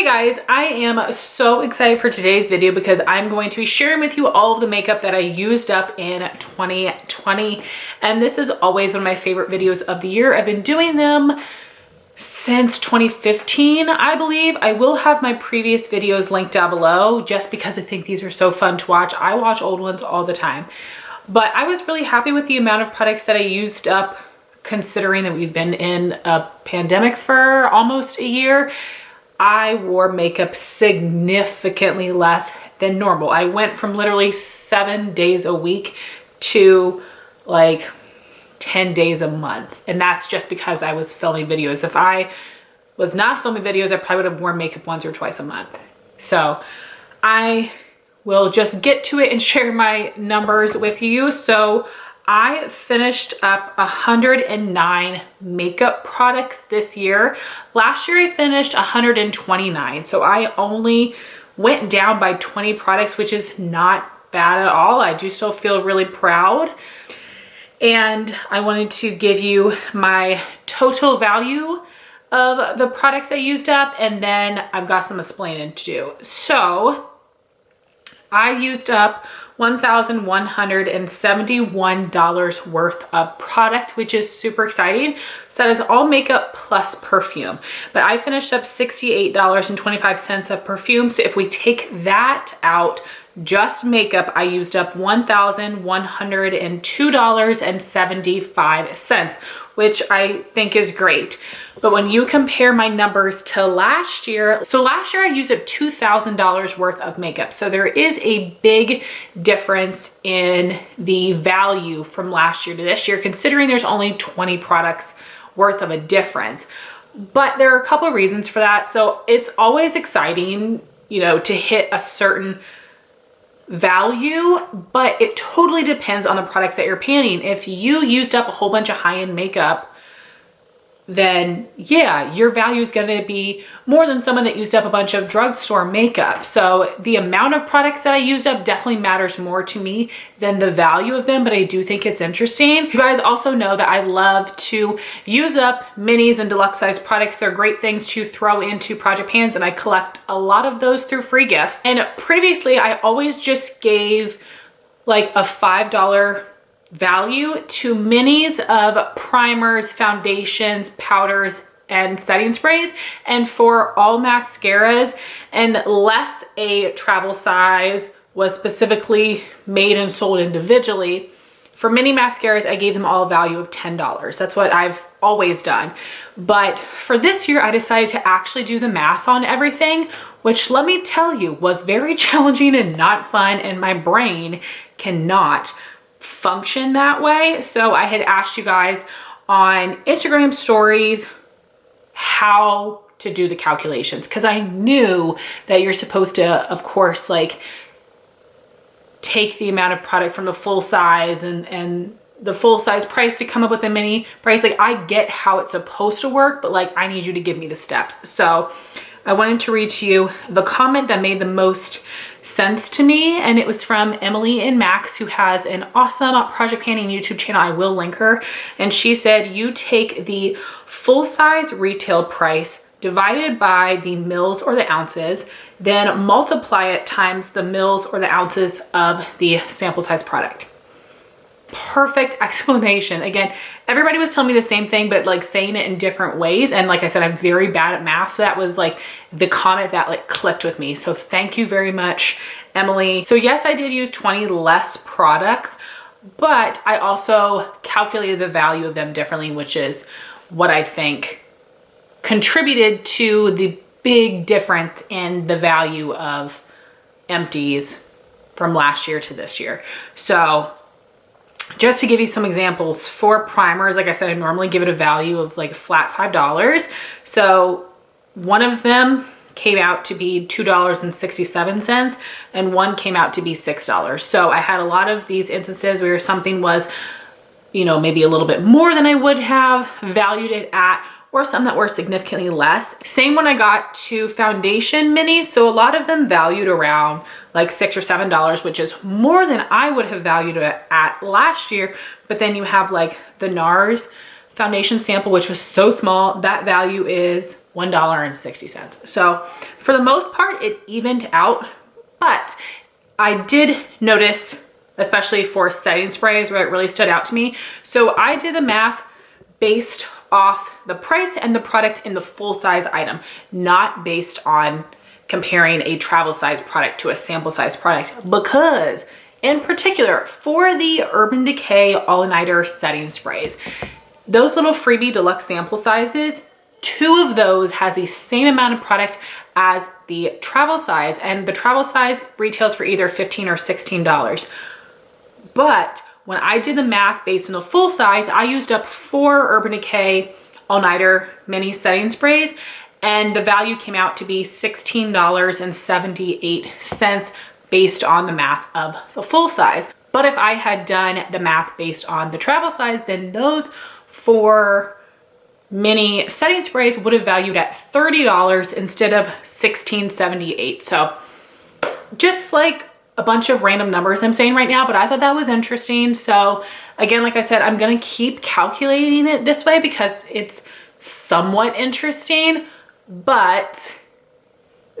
Hey guys, I am so excited for today's video because I'm going to be sharing with you all of the makeup that I used up in 2020. And this is always one of my favorite videos of the year. I've been doing them since 2015, I believe. I will have my previous videos linked down below just because I think these are so fun to watch. I watch old ones all the time. But I was really happy with the amount of products that I used up, considering that we've been in a pandemic for almost a year. I wore makeup significantly less than normal. I went from literally 7 days a week to like 10 days a month. And that's just because I was filming videos. If I was not filming videos, I probably would have worn makeup once or twice a month. So I will just get to it and share my numbers with you. So I finished up 109 makeup products this year. Last year I finished 129. So I only went down by 20 products, which is not bad at all. I do still feel really proud. And I wanted to give you my total value of the products I used up, and then I've got some explaining to do. So I used up $1,171 worth of product, which is super exciting. So that is all makeup plus perfume. But I finished up $68.25 of perfume. So if we take that out, just makeup, I used up $1,102.75, which I think is great. But when you compare my numbers to last year, so last year I used up $2,000 worth of makeup. So there is a big difference in the value from last year to this year, considering there's only 20 products worth of a difference. But there are a couple of reasons for that. So it's always exciting, you know, to hit a certain value, but it totally depends on the products that you're paying. If you used up a whole bunch of high-end makeup, then yeah, your value is going to be more than someone that used up a bunch of drugstore makeup. So the amount of products that I used up definitely matters more to me than the value of them, but I do think it's interesting. You guys also know that I love to use up minis and deluxe size products. They're great things to throw into project pans, and I collect a lot of those through free gifts. And previously I always just gave like a $5 value to minis of primers, foundations, powders, and setting sprays. And for all mascaras, unless a travel size was specifically made and sold individually, for mini mascaras, I gave them all a value of $10. That's what I've always done. But for this year, I decided to actually do the math on everything, which, let me tell you, was very challenging and not fun, and my brain cannot function that way. So I had asked you guys on Instagram stories how to do the calculations, because I knew that you're supposed to, of course, like take the amount of product from the full size and the full size price to come up with a mini price. Like, I get how it's supposed to work, but like, I need you to give me the steps. So I wanted to read to you the comment that made the most sense to me, and it was from Emily in Max, who has an awesome project panning YouTube channel. I will link her. And she said, you take the full size retail price divided by the mils or the ounces, then multiply it times the mils or the ounces of the sample size product. Perfect explanation. Again, everybody was telling me the same thing, but like saying it in different ways. And like I said, I'm very bad at math. So that was like the comment that like clicked with me. So thank you very much, Emily. So yes, I did use 20 less products, but I also calculated the value of them differently, which is what I think contributed to the big difference in the value of Empties from last year to this year. So just to give you some examples, for primers, like I said, I normally give it a value of like flat $5. So one of them came out to be $2.67 and one came out to be $6. So I had a lot of these instances where something was, you know, maybe a little bit more than I would have valued it at, or some that were significantly less. Same when I got to foundation minis. So a lot of them valued around like $6 or $7, which is more than I would have valued it at last year. But then you have like the NARS foundation sample, which was so small, that value is $1.60. So for For the most part, it evened out, but I did notice, especially for setting sprays, where it really stood out to me. So I did the math based off the price and the product in the full size item, not based on comparing a travel size product to a sample size product, because in particular for the Urban Decay All-Nighter setting sprays, those little freebie deluxe sample sizes, 2 of those has the same amount of product as the travel size, and the travel size retails for either $15 or $16. But when I did the math based on the full size, I used up 4 Urban Decay All-Nighter mini setting sprays, and the value came out to be $16.78 based on the math of the full size. But if I had done the math based on the travel size, then those 4 mini setting sprays would have valued at $30 instead of $16.78. So just like a bunch of random numbers I'm saying right now, but I thought that was interesting. So again, like I said, I'm gonna keep calculating it this way because it's somewhat interesting, but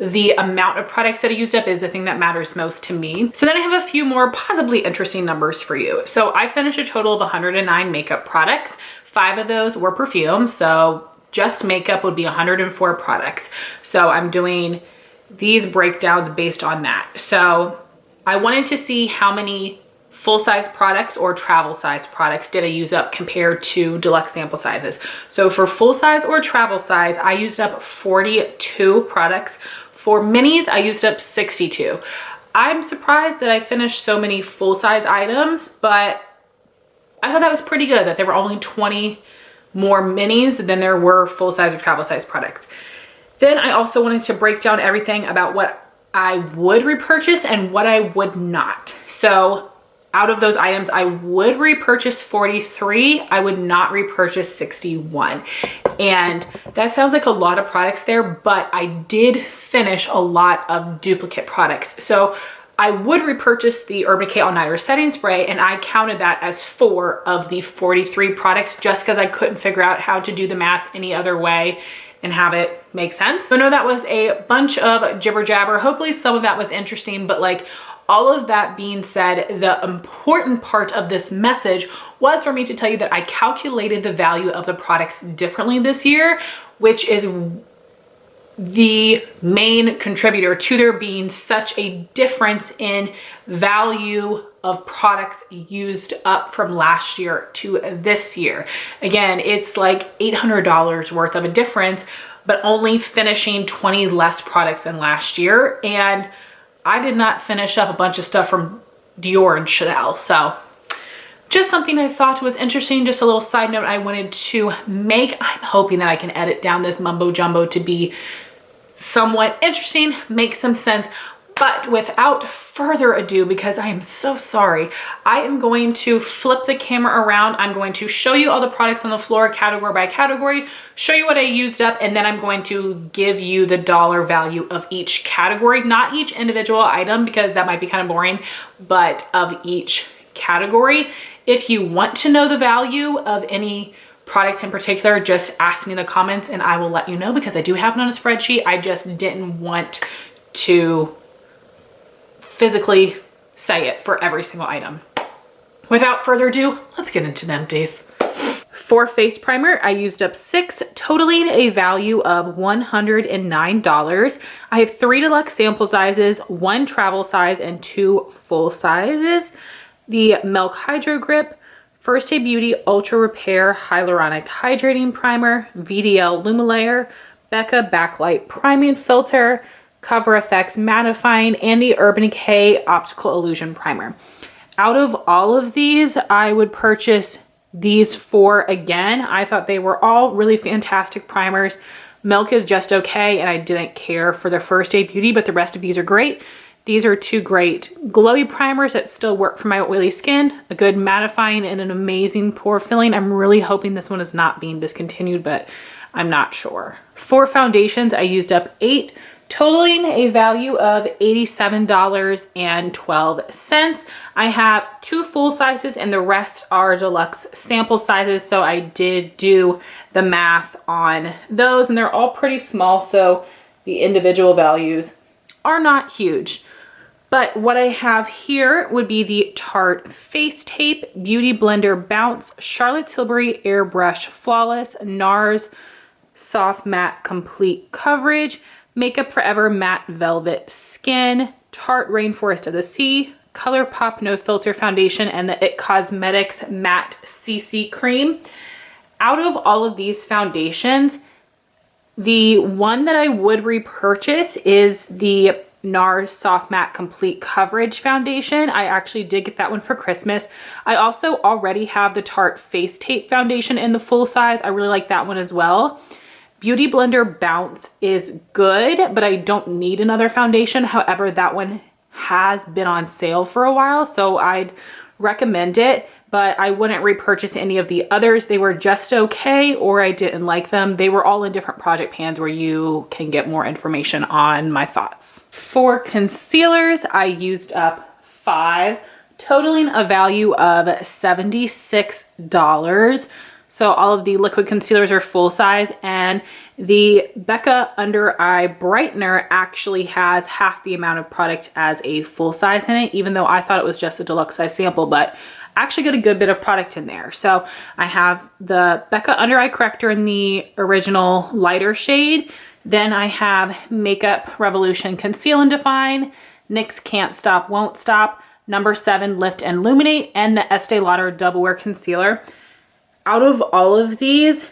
the amount of products that I used up is the thing that matters most to me. So then I have a few more possibly interesting numbers for you. So I finished a total of 109 makeup products. 5 of those were perfume, so just makeup would be 104 products. So I'm doing these breakdowns based on that. So I wanted to see how many full-size products or travel-size products did I use up compared to deluxe sample sizes. So for full-size or travel size, I used up 42 products. For minis, I used up 62. I'm surprised that I finished so many full-size items, but I thought that was pretty good that there were only 20 more minis than there were full-size or travel-size products. Then I also wanted to break down everything about what I would repurchase and what I would not. So out of those items, I would repurchase 43. I would not repurchase 61. And that sounds like a lot of products there, but I did finish a lot of duplicate products. So I would repurchase the Urban Decay All-Nighter setting spray, and I counted that as 4 of the 43 products just because I couldn't figure out how to do the math any other way and have it make sense. So I know that was a bunch of jibber jabber. Hopefully some of that was interesting, but like all of that being said, the important part of this message was for me to tell you that I calculated the value of the products differently this year, which is the main contributor to there being such a difference in value of products used up from last year to this year. Again, it's like $800 worth of a difference, but only finishing 20 less products than last year. And I did not finish up a bunch of stuff from Dior and Chanel. So just something I thought was interesting, just a little side note I wanted to make. I'm hoping that I can edit down this mumbo jumbo to be somewhat interesting, make some sense. But without further ado, because I am so sorry, I am going to flip the camera around. I'm going to show you all the products on the floor category by category, show you what I used up, and then I'm going to give you the dollar value of each category, not each individual item because that might be kind of boring, but of each category. If you want to know the value of any products in particular, just ask me in the comments and I will let you know because I do have it on a spreadsheet. I just didn't want to physically say it for every single item. Without further ado, let's get into the empties. For face primer, I used up 6, totaling a value of $109. I have 3 deluxe sample sizes, 1 travel size, and 2 full sizes. The Milk Hydro Grip First Aid Beauty Ultra Repair Hyaluronic Hydrating Primer, VDL Lumalayer, Becca Backlight Priming Filter, Cover FX Mattifying, and the Urban Decay Optical Illusion Primer. Out of all of these, I would purchase these 4 again. I thought they were all really fantastic primers. Milk is just okay, and I didn't care for the First Aid Beauty, but the rest of these are great. These are 2 great glowy primers that still work for my oily skin, a good mattifying and an amazing pore filling. I'm really hoping this one is not being discontinued, but I'm not sure. For foundations, I used up 8, totaling a value of $87.12. I have 2 full sizes and the rest are deluxe sample sizes, so I did do the math on those and they're all pretty small, so the individual values are not huge. But what I have here would be the Tarte Face Tape, Beauty Blender Bounce, Charlotte Tilbury Airbrush Flawless, NARS Soft Matte Complete Coverage, Makeup Forever Matte Velvet Skin, Tarte Rainforest of the Sea, ColourPop No Filter Foundation, and the IT Cosmetics Matte CC Cream. Out of all of these foundations, the one that I would repurchase is the NARS Soft Matte Complete Coverage Foundation. I actually did get that one for Christmas. I also already have the Tarte Face Tape Foundation in the full size. I really like that one as well. Beauty Blender Bounce is good, but I don't need another foundation. However, that one has been on sale for a while, so I'd recommend it, but I wouldn't repurchase any of the others. They were just okay, or I didn't like them. They were all in different project pans where you can get more information on my thoughts. For concealers, I used up 5, totaling a value of $76. So all of the liquid concealers are full size, and the Becca Under Eye Brightener actually has half the amount of product as a full size in it, even though I thought it was just a deluxe size sample, but I actually got a good bit of product in there. So I have the Becca Under Eye Corrector in the original lighter shade. Then I have Makeup Revolution Conceal and Define, NYX Can't Stop Won't Stop, No. 7 Lift and Illuminate, and the Estee Lauder Double Wear Concealer. Out of all of these,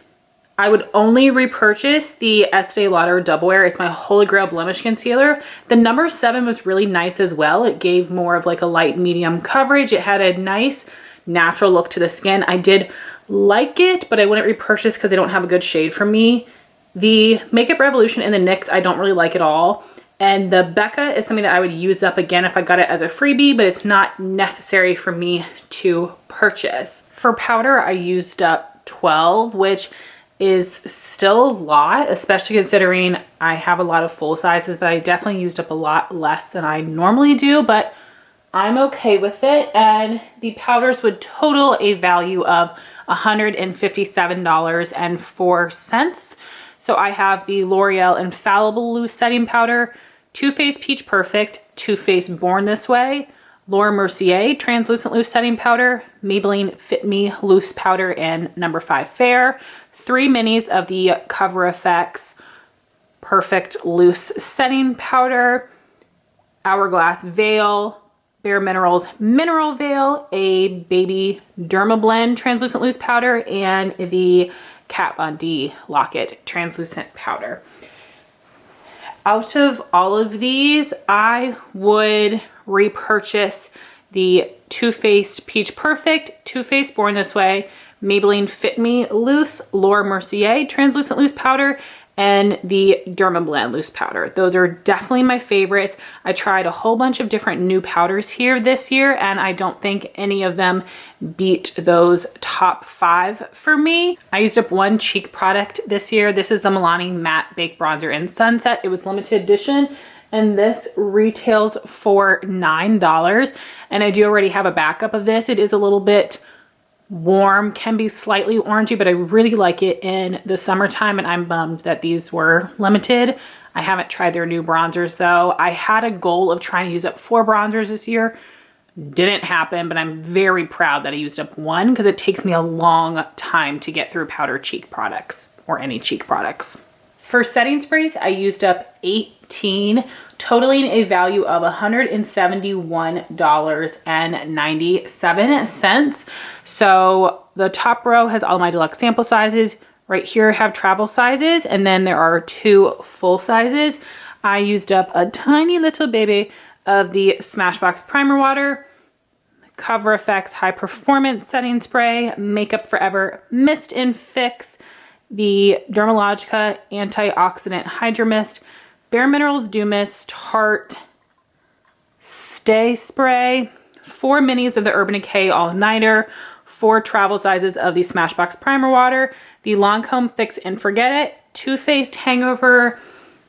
I would only repurchase the Estee Lauder Double Wear. It's my Holy Grail Blemish Concealer. The No. 7 was really nice as well. It gave more of like a light medium coverage. It had a nice natural look to the skin. I did like it, but I wouldn't repurchase because they don't have a good shade for me. The Makeup Revolution and the NYX I don't really like at all. And the Becca is something that I would use up again if I got it as a freebie, but it's not necessary for me to purchase. For powder, I used up 12, which is still a lot, especially considering I have a lot of full sizes, but I definitely used up a lot less than I normally do, but I'm okay with it. And the powders would total a value of $157.04. So I have the L'Oreal Infallible Loose Setting Powder, Too Faced Peach Perfect, Too Faced Born This Way, Laura Mercier Translucent Loose Setting Powder, Maybelline Fit Me Loose Powder in No. 5 Fair, 3 minis of the Cover FX Perfect Loose Setting Powder, Hourglass Veil, Bare Minerals Mineral Veil, a Baby Dermablend Translucent Loose Powder, and the Kat Von D Lock-It Translucent Powder. Out of all of these, I would repurchase the Too Faced Peach Perfect, Too Faced Born This Way, Maybelline Fit Me Loose, Laura Mercier Translucent Loose Powder, and the Dermablend Loose Powder. Those are definitely my favorites. I tried a whole bunch of different new powders here this year, and I don't think any of them beat those top 5 for me. I used up 1 cheek product this year. This is the Milani Matte Baked Bronzer in Sunset. It was limited edition, and this retails for $9. And I do already have a backup of this. It is a little bit warm, can be slightly orangey, but I really like it in the summertime, and I'm bummed that these were limited. I haven't tried their new bronzers though. I had a goal of trying to use up 4 bronzers this year. Didn't happen, but I'm very proud that I used up 1 because it takes me a long time to get through powder cheek products or any cheek products. For setting sprays, I used up 18, totaling a value of $171.97. So the top row has all my deluxe sample sizes. Right here have travel sizes, and then there are 2 full sizes. I used up a tiny little baby of the Smashbox Primer Water, Cover FX High Performance Setting Spray, Makeup Forever Mist and Fix, the Dermalogica Antioxidant Hydro Mist, Bare Minerals Dew Mist, Tarte Stay Spray, 4 minis of the Urban Decay All Nighter, 4 travel sizes of the Smashbox Primer Water, the Lancome Fix and Forget It, Too Faced Hangover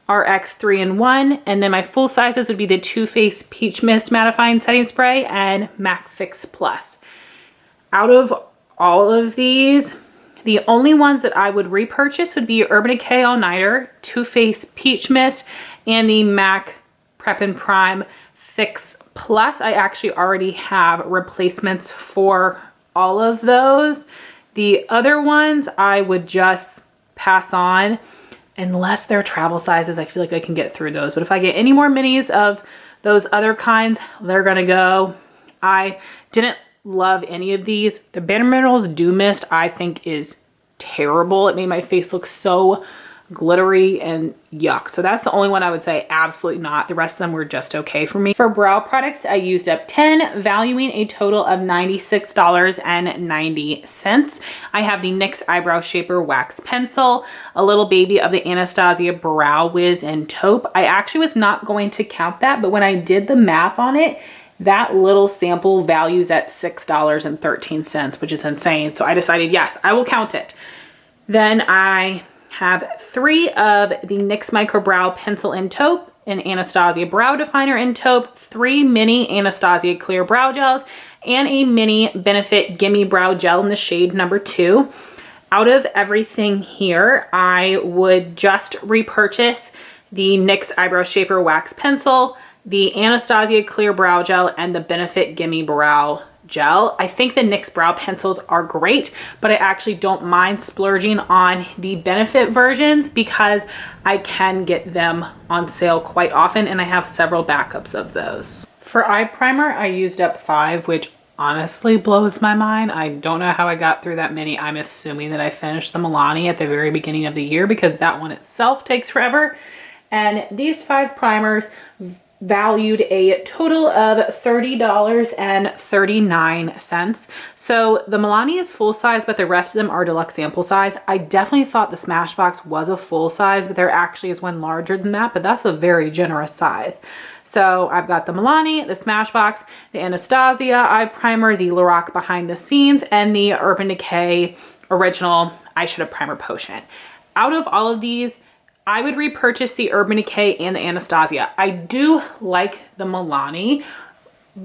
RX 3-in-1, and then my full sizes would be the Too Faced Peach Mist Mattifying Setting Spray and MAC Fix Plus. Out of all of these, The only ones that I would repurchase would be Urban Decay All Nighter, Too Faced Peach Mist, and the MAC Prep and Prime Fix Plus. I actually already have replacements for all of those. The other ones I would just pass on unless they're travel sizes. I feel like I can get through those. But if I get any more minis of those other kinds, they're gonna go. I didn't love any of these. The Bare Minerals Dew Mist I think is terrible. It made my face look so glittery and yuck. So that's the only one I would say absolutely not. The rest of them were just okay for me. For brow products, I used up 10, valuing a total of $96.90. I have the NYX Eyebrow Shaper Wax Pencil, a little baby of the Anastasia Brow Wiz in Taupe. I actually was not going to count that, but when I did the math on it, that little sample values at $6.13, which is insane. So I decided, yes, I will count it. Then I have 3 of the NYX Micro Brow Pencil in Taupe, an Anastasia Brow Definer in Taupe, 3 mini Anastasia Clear Brow Gels, and a mini Benefit Gimme Brow Gel in the shade number 2. Out of everything here, I would just repurchase the NYX Eyebrow Shaper Wax Pencil, the Anastasia Clear Brow Gel, and the Benefit Gimme Brow Gel. I think the NYX brow pencils are great, but I actually don't mind splurging on the Benefit versions because I can get them on sale quite often, and I have several backups of those. For eye primer, I used up 5, which honestly blows my mind. I don't know how I got through that many. I'm assuming that I finished the Milani at the very beginning of the year because that one itself takes forever. And these 5 primers valued a total of $30.39. So the Milani is full size, but the rest of them are deluxe sample size. I definitely thought the Smashbox was a full size, but there actually is one larger than that, but that's a very generous size. So I've got the Milani, the Smashbox, the Anastasia eye primer, the Lorac Behind the Scenes, and the Urban Decay Original Eyeshadow Primer Potion. Out of all of these, I would repurchase the Urban Decay and the Anastasia. I do like the Milani,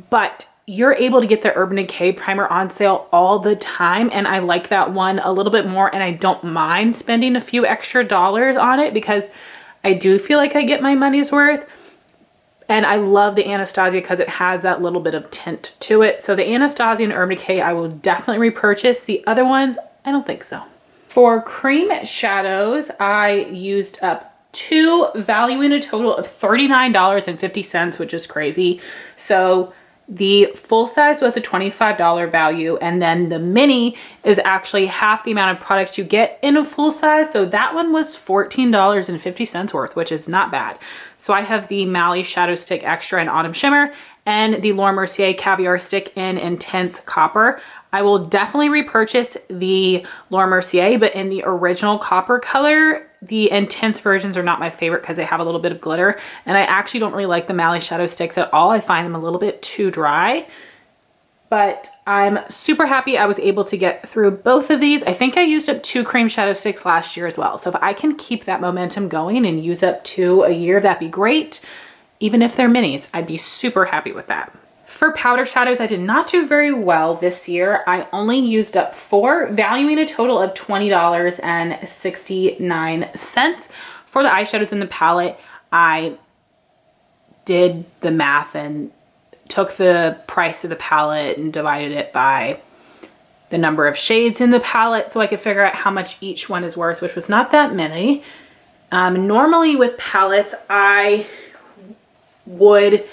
but you're able to get the Urban Decay primer on sale all the time, and I like that one a little bit more, and I don't mind spending a few extra dollars on it because I do feel like I get my money's worth. And I love the Anastasia because it has that little bit of tint to it. So the Anastasia and Urban Decay I will definitely repurchase. The other ones, I don't think so. For cream shadows, I used up 2, valuing a total of $39.50, which is crazy. So the full size was a $25 value, and then the mini is actually half the amount of product you get in a full size. So that one was $14.50 worth, which is not bad. So I have the Mally Shadow Stick Extra in Autumn Shimmer and the Laura Mercier Caviar Stick in Intense Copper. I will definitely repurchase the Laura Mercier, but in the original copper color. The intense versions are not my favorite because they have a little bit of glitter, and I actually don't really like the Mally Shadow Sticks at all. I find them a little bit too dry, but I'm super happy I was able to get through both of these. I think I used up 2 cream shadow sticks last year as well. So if I can keep that momentum going and use up 2 a year, that'd be great. Even if they're minis, I'd be super happy with that. For powder shadows, I did not do very well this year. I only used up 4, valuing a total of $20.69. For the eyeshadows in the palette, I did the math and took the price of the palette and divided it by the number of shades in the palette so I could figure out how much each one is worth, which was not that many. Normally with palettes, I would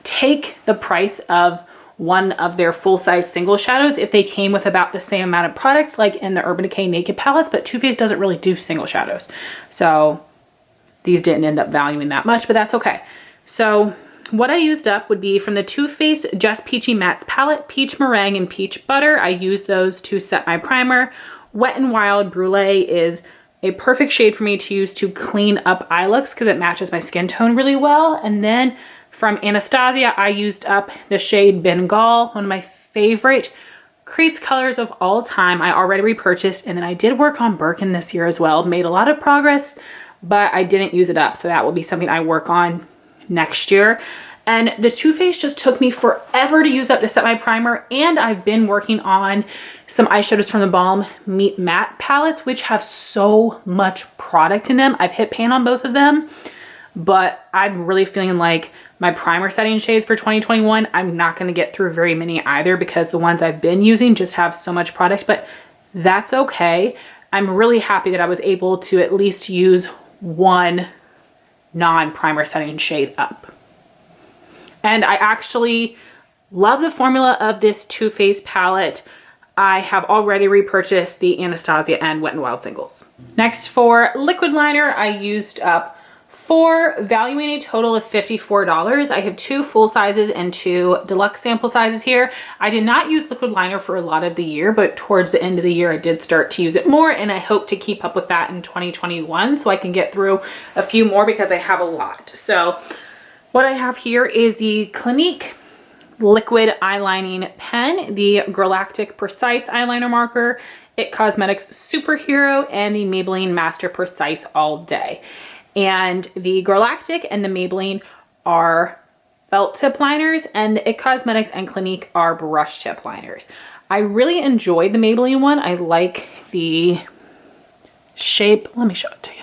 take the price of one of their full-size single shadows if they came with about the same amount of products, like in the Urban Decay Naked palettes, but Too Faced doesn't really do single shadows. So these didn't end up valuing that much, but that's okay. So what I used up would be from the Too Faced Just Peachy Mattes palette, Peach Meringue and Peach Butter. I used those to set my primer. Wet n Wild Brulee is a perfect shade for me to use to clean up eye looks because it matches my skin tone really well. And then from Anastasia, I used up the shade Bengal, one of my favorite crease colors of all time. I already repurchased, and then I did work on Birkin this year as well. Made a lot of progress, but I didn't use it up. So that will be something I work on next year. And the Too Faced just took me forever to use up to set my primer. And I've been working on some eyeshadows from the Balm Meet Matte palettes, which have so much product in them. I've hit pan on both of them, but I'm really feeling like my primer setting shades for 2021, I'm not going to get through very many either because the ones I've been using just have so much product, but that's okay. I'm really happy that I was able to at least use one non-primer setting shade up. And I actually love the formula of this Too Faced palette. I have already repurchased the Anastasia and Wet n Wild singles. Next, for liquid liner, I used up 4, valuing a total of $54. I have 2 full sizes and 2 deluxe sample sizes here. I did not use liquid liner for a lot of the year, but towards the end of the year, I did start to use it more, and I hope to keep up with that in 2021 so I can get through a few more because I have a lot. So what I have here is the Clinique liquid eyelining pen, the Galactic Precise eyeliner marker, IT Cosmetics Superhero, and the Maybelline Master Precise All Day. And the Galactic and the Maybelline are felt tip liners, and the IT Cosmetics and Clinique are brush tip liners. I really enjoyed the Maybelline one. I like the shape. Let me show it to you.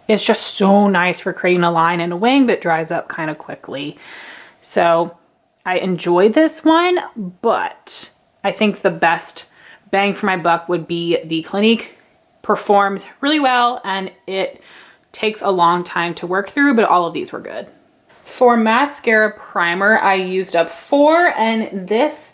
It's just so nice for creating a line and a wing, but dries up kind of quickly. So I enjoyed this one, but I think the best bang for my buck would be the Clinique. Performs really well, and it takes a long time to work through, but all of these were good. For mascara primer, I used up 4, and this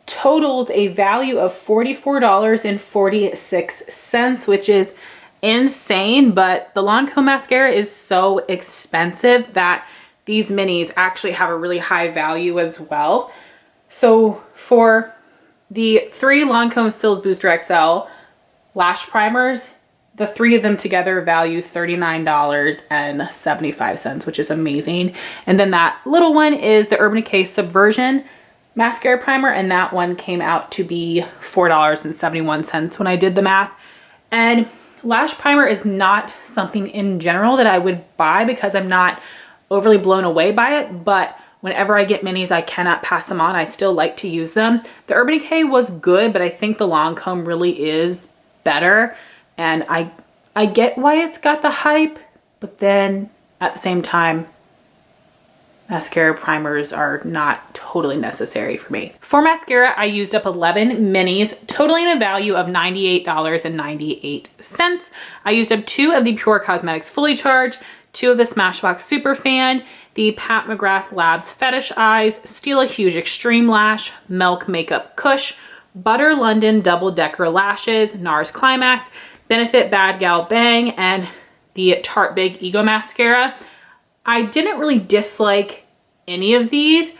totals a value of $44.46, which is insane, but the Lancome mascara is so expensive that these minis actually have a really high value as well. So for the 3 Lancome Stills Booster XL lash primers, the 3 of them together value $39.75, which is amazing. And then that little one is the Urban Decay Subversion mascara primer, and that one came out to be $4.71 when I did the math. And lash primer is not something in general that I would buy because I'm not overly blown away by it, but whenever I get minis, I cannot pass them on. I still like to use them. The Urban Decay was good, but I think the Lancome really is better, and I get why it's got the hype, but then at the same time, mascara primers are not totally necessary for me. For mascara, I used up 11 minis, totaling a value of $98.98. I used up 2 of the Pure Cosmetics Fully Charged, 2 of the Smashbox Superfan, the Pat McGrath Labs Fetish Eyes, Stila Huge Extreme Lash, Milk Makeup Kush, Butter London Double Decker Lashes, NARS Climax, Benefit Bad Gal Bang, and the Tarte Big Ego Mascara. I didn't really dislike any of these,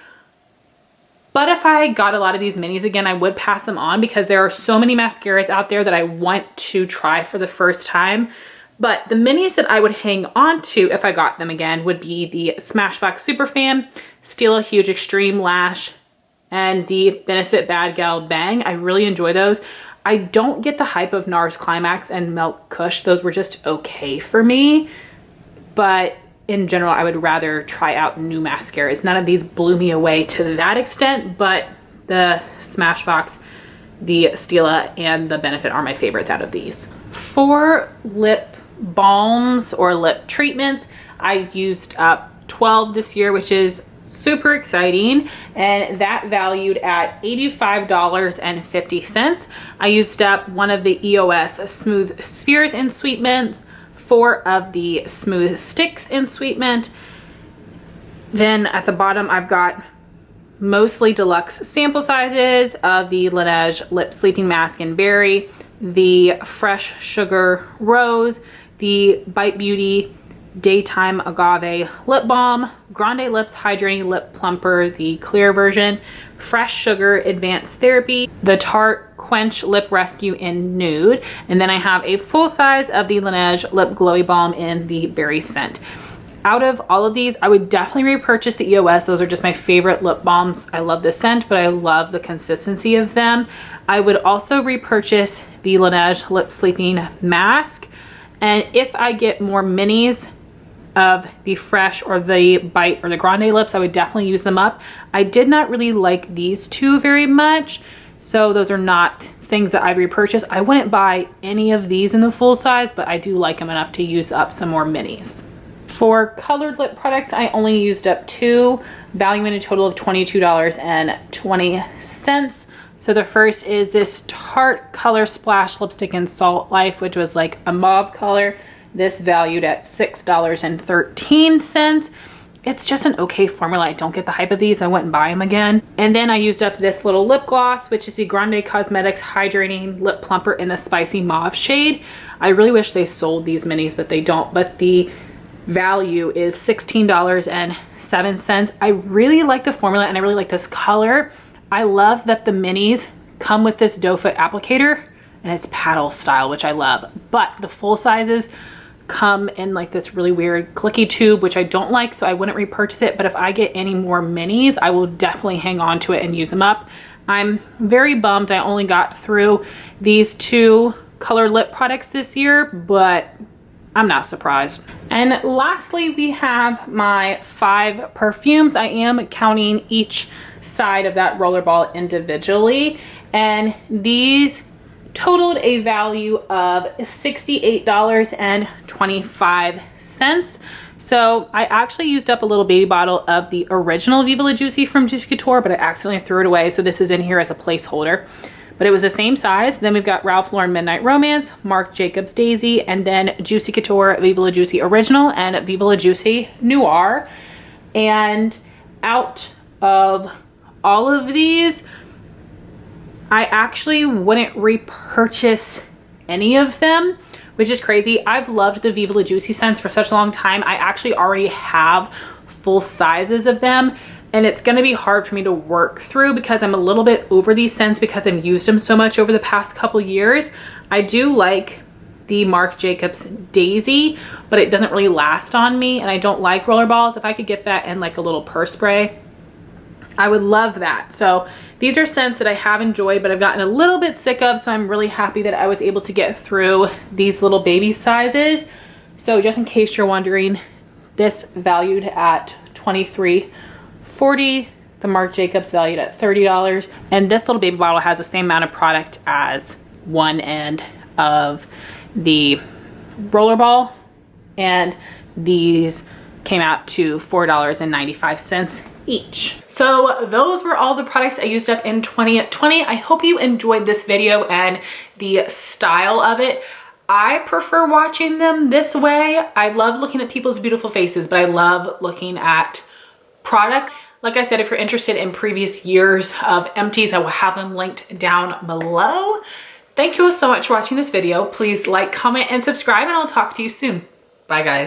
but if I got a lot of these minis again, I would pass them on because there are so many mascaras out there that I want to try for the first time. But the minis that I would hang on to if I got them again would be the Smashbox Superfan, Stila Huge Extreme Lash, and the Benefit Bad Gal Bang. I really enjoy those. I don't get the hype of NARS Climax and Milk Kush. Those were just okay for me, but in general, I would rather try out new mascaras. None of these blew me away to that extent, but the Smashbox, the Stila, and the Benefit are my favorites out of these. For lip balms or lip treatments, I used up 12 this year, which is super exciting, and that valued at $85.50. I used up 1 of the EOS Smooth Spheres in Sweet Mint, 4 of the Smooth Sticks in Sweet Mint. Then at the bottom, I've got mostly deluxe sample sizes of the Laneige Lip Sleeping Mask in Berry, the Fresh Sugar Rose, the Bite Beauty Daytime Agave Lip Balm, Grande Lips Hydrating Lip Plumper, the clear version, Fresh Sugar Advanced Therapy, the Tarte Quench Lip Rescue in Nude, and then I have a full size of the Laneige Lip Glowy Balm in the Berry scent. Out of all of these, I would definitely repurchase the EOS. Those are just my favorite lip balms. I love the scent, but I love the consistency of them. I would also repurchase the Laneige Lip Sleeping Mask. And if I get more minis, of the Fresh or the Bite or the Grande lips, I would definitely use them up. I did not really like these two very much, so those are not things that I'd repurchase. I wouldn't buy any of these in the full size, but I do like them enough to use up some more minis. For colored lip products, I only used up 2, valuing a total of $22.20. So the first is this Tarte Color Splash Lipstick in Salt Life, which was like a mauve color. This valued at $6.13. It's just an okay formula. I don't get the hype of these. I wouldn't buy them again. And then I used up this little lip gloss, which is the Grande Cosmetics Hydrating Lip Plumper in the Spicy Mauve shade. I really wish they sold these minis, but they don't. But the value is $16.07. I really like the formula and I really like this color. I love that the minis come with this doe foot applicator and it's paddle style, which I love. But the full sizes come in like this really weird clicky tube, which I don't like, so I wouldn't repurchase it. But if I get any more minis, I will definitely hang on to it and use them up. I'm very bummed I only got through these 2 color lip products this year, but I'm not surprised. And lastly, we have my 5 perfumes. I am counting each side of that rollerball individually, and these totaled a value of $68.25. So I actually used up a little baby bottle of the original Viva La Juicy from Juicy Couture, but I accidentally threw it away, so this is in here as a placeholder. But it was the same size. Then we've got Ralph Lauren Midnight Romance, Marc Jacobs Daisy, and then Juicy Couture Viva La Juicy Original and Viva La Juicy Noir. And out of all of these, I actually wouldn't repurchase any of them, which is crazy. I've loved the Viva La Juicy scents for such a long time. I actually already have full sizes of them, and it's gonna be hard for me to work through because I'm a little bit over these scents because I've used them so much over the past couple years. I do like the Marc Jacobs Daisy, but it doesn't really last on me, and I don't like rollerballs. If I could get that in like a little purse spray, I would love that. So these are scents that I have enjoyed, but I've gotten a little bit sick of, so I'm really happy that I was able to get through these little baby sizes. So just in case you're wondering, this valued at $23.40, the Marc Jacobs valued at $30, and this little baby bottle has the same amount of product as one end of the rollerball, and these came out to $4.95 each. So those were all the products I used up in 2020. I hope you enjoyed this video and the style of it. I prefer watching them this way. I love looking at people's beautiful faces, but I love looking at product. Like I said, if you're interested in previous years of Empties, I will have them linked down below. Thank you all so much for watching this video. Please like, comment, and subscribe, and I'll talk to you soon. Bye, guys.